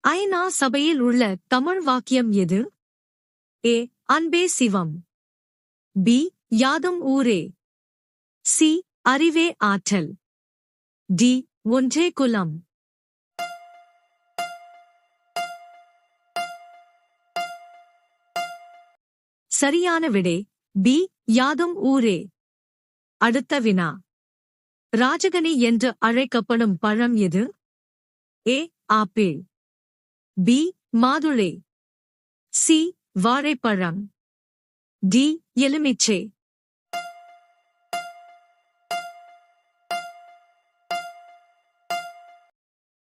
ஐநா சபையில் உள்ள தமிழ் வாக்கியம் எது? ஏ. அன்பே சிவம். பி. யாதும் ஊரே. சி. அறிவே ஆற்றல். டி. ஒன்றே குலம். சரியான விடை பி. யாதும் ஊரே. அடுத்த வினா. ராஜகனி என்று அழைக்கப்படும் பழம் எது? ஏ. ஆப்பிள். பி. மாதுளை. சி. வாழைப்பழம். டி. எலுமிச்சை.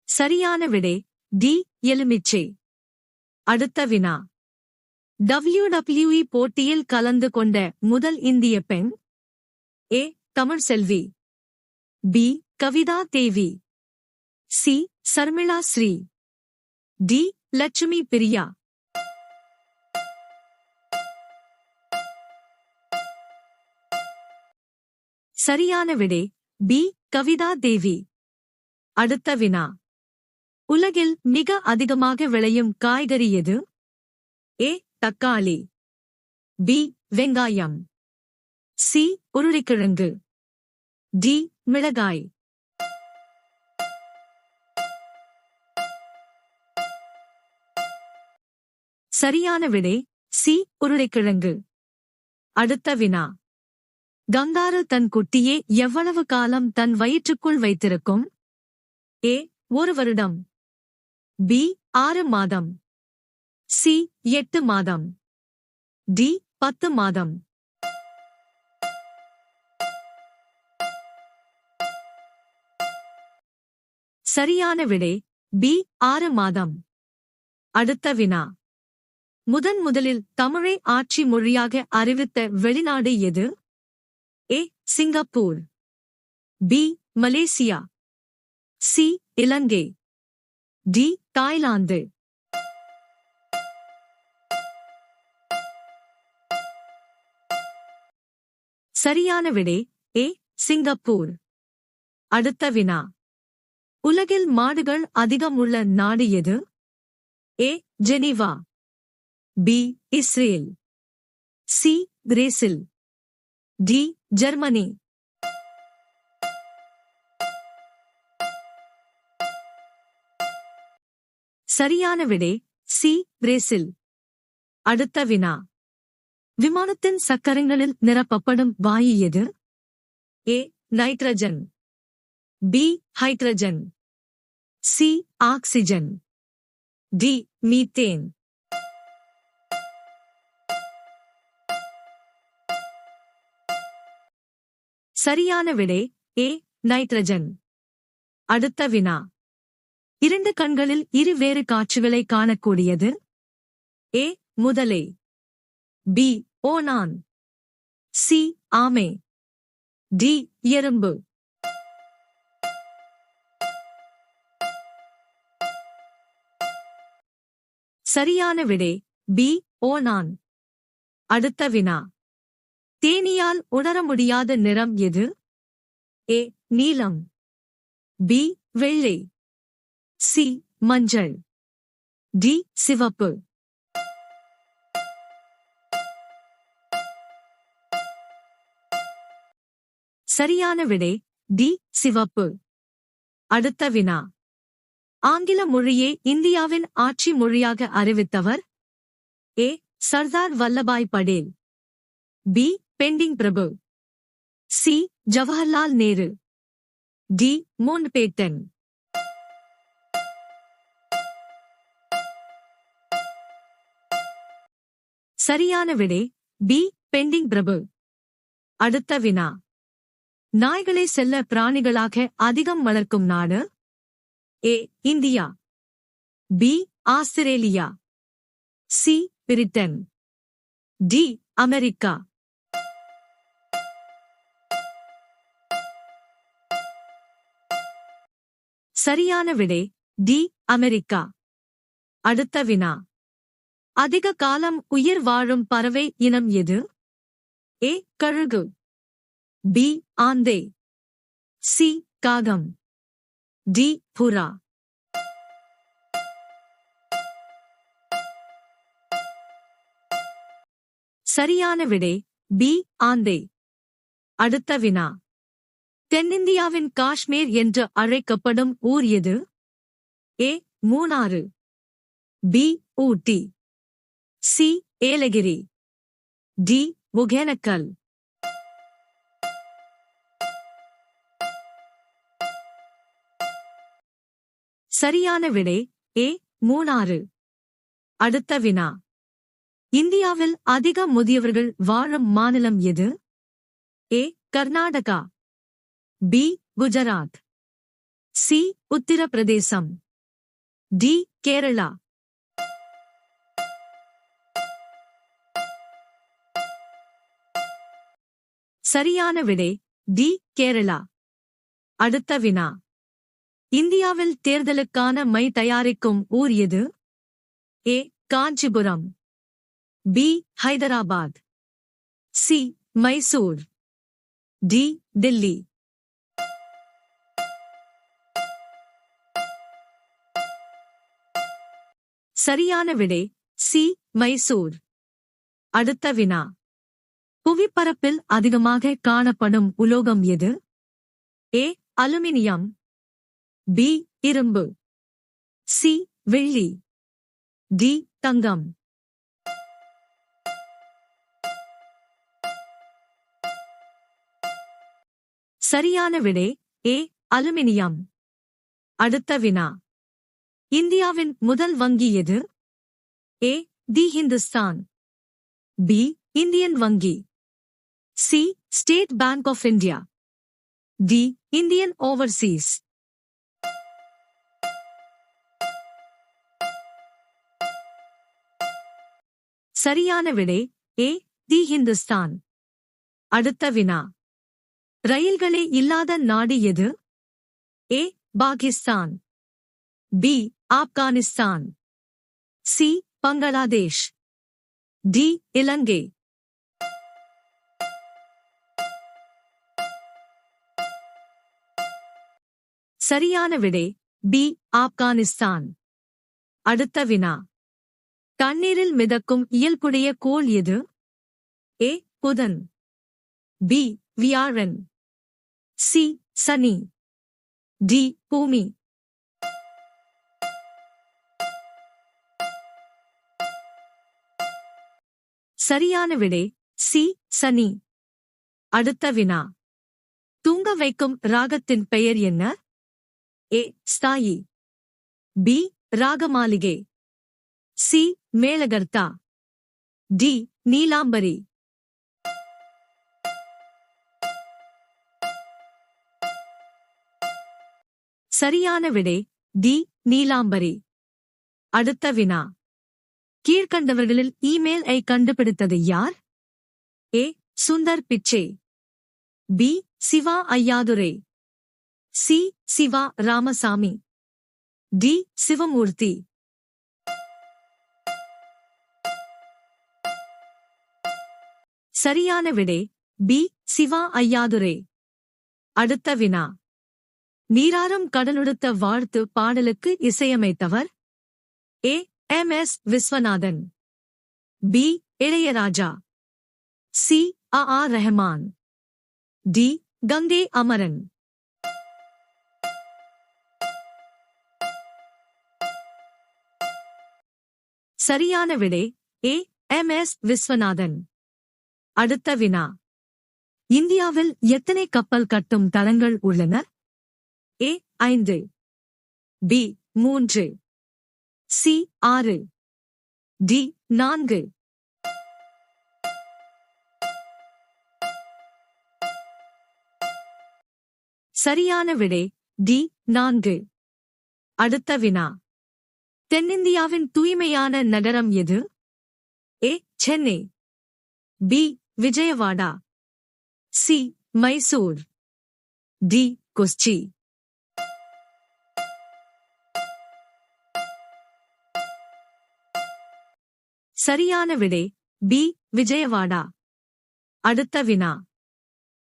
சரியான விடை டி. எலுமிச்சை. அடுத்த வினா. WWE போட்டியில் கலந்து கொண்ட முதல் இந்திய பெண்? ஏ. தமிழ்செல்வி. பி. கவிதா தேவி. சி. சர்மிளா ஸ்ரீ. டி. லட்சுமி பிரியா. சரியான விடை பி. கவிதா தேவி. அடுத்த வினா. உலகில் மிக அதிகமாக விளையும் காய்கறி எது? ஏ. தக்காளி. பி. வெங்காயம். சி. உருளைக்கிழங்கு. டி. மிளகாய். சரியான விடை சி. உருளைக்கிழங்கு. அடுத்த வினா. கங்காரு தன் குட்டியை எவ்வளவு காலம் தன் வயிற்றுக்குள் வைத்திருக்கும்? ஏ. 1 வருடம். பி. 6 மாதம். சி. 8 மாதம். டி. 10 மாதம். சரியான விடை பி. 6 மாதம். அடுத்த வினா. முதலில் தமிழை ஆட்சி மொழியாக அறிவித்த வெளிநாடு எது? ஏ. சிங்கப்பூர். பி. மலேசியா. சி. இலங்கை. டி. தாய்லாந்து. சரியான விடை ஏ. சிங்கப்பூர். அடுத்த வினா. உலகில் மாடுகள் அதிகம் உள்ள நாடு எது? A. Geneva. B. Israel. C. Brazil. D. Germany. சரியான விடை சி. பிரேசில். அடுத்த வினா. விமானத்தின் சக்கரங்களில் நிரப்பப்படும் வாயு எது? A. Nitrogen. B. Hydrogen. C. Oxygen. D. Methane. சரியான விடை ஏ. நைட்ரஜன். அடுத்த வினா. 2 கண்களில் இருவேறு காட்சிகளை காணக்கூடியது? ஏ. முதலை. பி. ஓணான். சி. ஆமை. டி. எறும்பு. சரியான விடை பி. ஓணான். அடுத்த வினா. தேனீயால் உணர முடியாத நிறம் எது? ஏ. நீலம். பி. வெள்ளை. சி. மஞ்சள். டி. சிவப்பு. சரியான விடை டி. சிவப்பு. அடுத்த வினா. ஆங்கில மொழியை இந்தியாவின் ஆட்சி மொழியாக அறிவித்தவர்? ஏ. சர்தார் வல்லபாய் படேல். பி. பெண்டிங் பிரபு. C. Jawaharlal Nehru. D. Mountbatten. சரியான விடை பி. பெண்டிங் பிரபு. அடுத்த வினா. நாய்களை செல்ல பிராணிகளாக அதிகம் வளர்க்கும் நாடு? A. India. B. Australia. C. Britain. D. America. சரியான விடை டி. அமெரிக்கா. அடுத்த வினா. அதிக காலம் உயிர் வாழும் பறவை இனம் எது? ஏ. கழுகு. பி. ஆந்தை. சி. காகம். டி. புறா. சரியான விடை பி ஆந்தை. அடுத்த வினா. தென்னிந்தியாவின் காஷ்மீர் என்று அழைக்கப்படும் ஊர் எது? ஏ மூணாறு, பி ஊட்டி, சி ஏலகிரி, டி ஒகேனக்கல். சரியான விடை ஏ மூணாறு. அடுத்த வினா. இந்தியாவில் அதிக முதியவர்கள் வாழும் மாநிலம் எது? A Karnataka, B Gujarat, C Uttar Pradesh, D Kerala. சரியான விடை டி கேரளா. அடுத்த வினா. இந்தியாவில் தேர்தலுக்கான மை தயாரிக்கும் ஊர் எது? A Kanchipuram, B Hyderabad, C Mysore, D Delhi. சரியான விடை சி மைசூர். அடுத்த வினா. புவிப்பரப்பில் அதிகமாக காணப்படும் உலோகம் எது? ஏ அலுமினியம், பி இரும்பு, சி வெள்ளி, டி தங்கம். சரியான விடை ஏ அலுமினியம். அடுத்த வினா. இந்தியாவின் முதல் வங்கி எது? A the Hindustan, B Indian வங்கி, C State Bank of India, D Indian Overseas. சரியான விடை ஏ தி ஹிந்துஸ்தான். அடுத்த வினா. ரயில்களே இல்லாத நாடு எது? A Pakistan, B Afghanistan, C Bangladesh, D Ilangai. சரியான விடை பி ஆப்கானிஸ்தான். அடுத்த வினா. தண்ணீரில் மிதக்கும் இயல்புடைய கோள் எது? ஏ புதன், பி வியாழன், சி சனி, டி பூமி. சரியான விடை சி சனி. அடுத்த வினா. தூங்க வைக்கும் ராகத்தின் பெயர் என்ன? ஏ ஸ்தாயி, பி ராகமாளிகை, சி மேளகர்த்தா, டி நீலாம்பரி. சரியான விடை டி நீலாம்பரி. அடுத்த வினா. கீழ்க்கண்டவர்களில் இமெயில் ஐ கண்டுபிடித்தது யார்? A Sundar Pichai, B Siva Ayyadurai, C Siva Ramasamy, D Sivamoorthy. சரியான விடை பி சிவா ஐயாதுரை. அடுத்த வினா. நீராறும் கடலுடுத்த வாழ்த்து பாடலுக்கு இசையமைத்தவர்? A M S Viswanathan, B Ilaiyaraaja, C A Rahman, D Gangai Amaran. சரியான விடை ஏ எம் எஸ் விஸ்வநாதன். அடுத்த வினா. இந்தியாவில் எத்தனை கப்பல் கட்டும் தளங்கள் உள்ளன? ஏ 5, பி 3, சி 6, டி 4. சரியான விடை டி 4. அடுத்த வினா. தென்னிந்தியாவின் தூய்மையான நகரம் எது? A Chennai, B Vijayawada, C Mysore, D Kochi. சரியான விடை பி விஜயவாடா. அடுத்த வினா.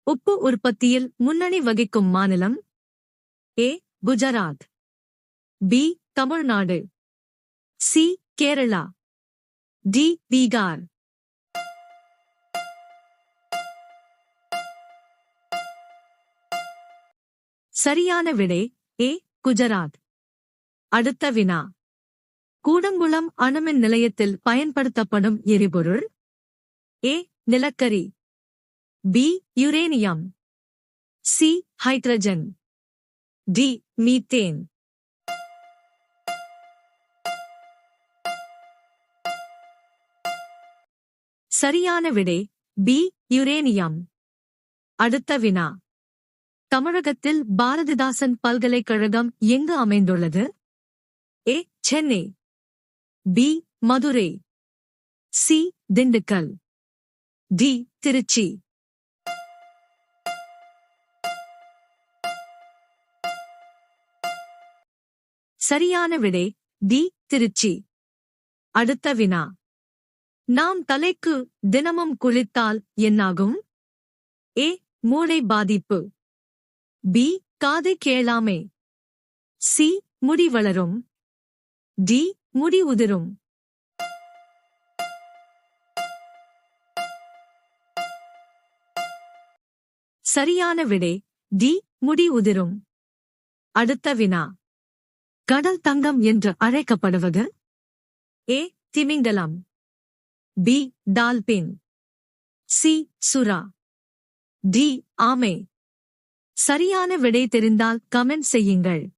உப்பு உற்பத்தியில் முன்னணி வகிக்கும் மாநிலம்? A Gujarat, B Tamil Nadu, C Kerala, D Bihar. சரியான விடை ஏ குஜராத். அடுத்த வினா. கூடங்குளம் அணுமின் நிலையத்தில் பயன்படுத்தப்படும் எரிபொருள். ஏ நிலக்கரி, B uranium, C hydrogen, D methane. சரியான விடை பி யுரேனியம். அடுத்த வினா. தமிழகத்தில் பாரதிதாசன் பல்கலைக்கழகம் எங்கு அமைந்துள்ளது? A Chennai, B Madurai, C Dindigul, D Tiruchi. சரியான விடை டி திருச்சி. அடுத்த வினா. நாம் தலைக்கு தினமும் குளித்தால் என்னாகும்? ஏ மூளை பாதிப்பு, பி காது கேளாமை, சி முடி வளரும், டி முடி உதிரும். சரியான விடை டி முடி உதிரும். அடுத்த வினா. கடல் தங்கம் என்று அழைக்கப்படுவது? ஏ திமிங்கலம், பி டால்பின், சி சுறா, டி ஆமை. சரியான விடை தெரிந்தால் கமெண்ட் செய்யுங்கள்.